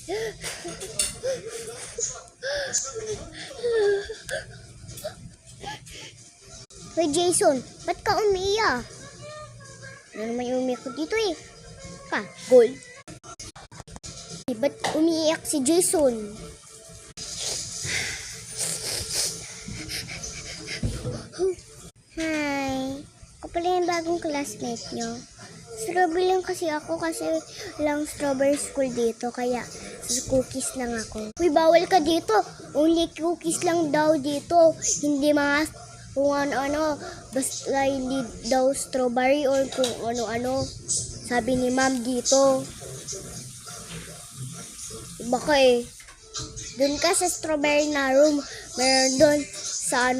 Hoy Jason, ba't ka umiiyak? Ano naman yung umiiyak ko dito eh? Gold. Ba't umiiyak si Jason? Hi. Ako pala yung bagong classmate nyo. Strawberry lang kasi ako kasi lang strawberry school dito kaya cookies lang ako. Uy, bawal ka dito. Only cookies lang daw dito. Hindi mga kung ano-ano. Basta hindi daw strawberry or kung ano-ano. Sabi ni ma'am dito. Baka eh. Doon ka sa strawberry na room. Meron doon sa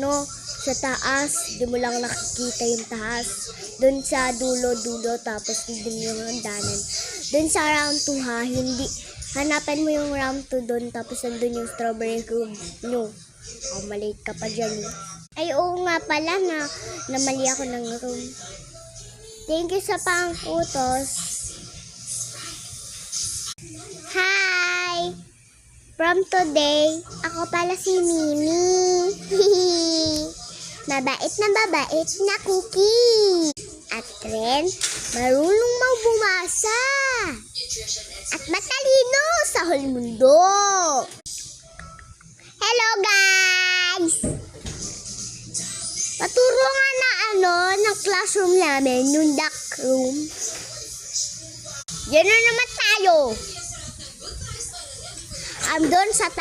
sa taas. Di mo lang nakikita yung taas. Doon sa dulo-dulo. Tapos doon yung handanan. Doon sa round 2 ha. Hindi. Hanapan mo yung round 2 doon. Tapos doon yung strawberry room nyo. Malate ka pa dyan eh. Ay oo nga pala na mali ako ng room. Thank you sa pang-utos. Hi! From today, ako pala si Mimi. Mabait na cookie. At rin, marunong magbumasa. At matalino sa whole mundo. Hello guys! Paturo nga ng classroom namin, yung duck room. Yan na naman tayo. Doon sa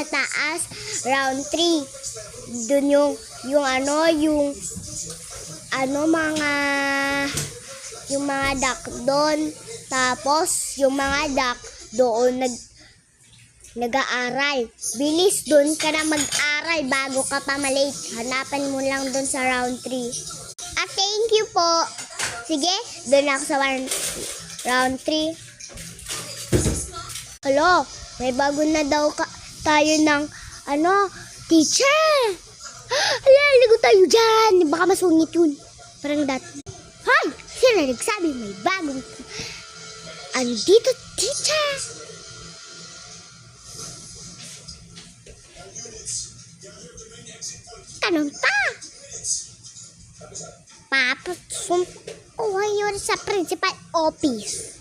taas, round 3. Doon yung mga duck doon. Tapos yung mga duck doon nag-aaral. Bilis, doon ka na mag-aral bago ka pa malate. Hanapan mo lang doon sa round 3. Thank you po. Sige, doon ako sa round 3. Hello, may bago na daw tayo ng teacher. Ligo tayo dyan. Baka masungit yun. Parang dati. Hoy, sino nagsabi may bagong dito teacher? Tanong pa. Papasumpuhan yun sa principal office.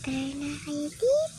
Tara na kayo dito.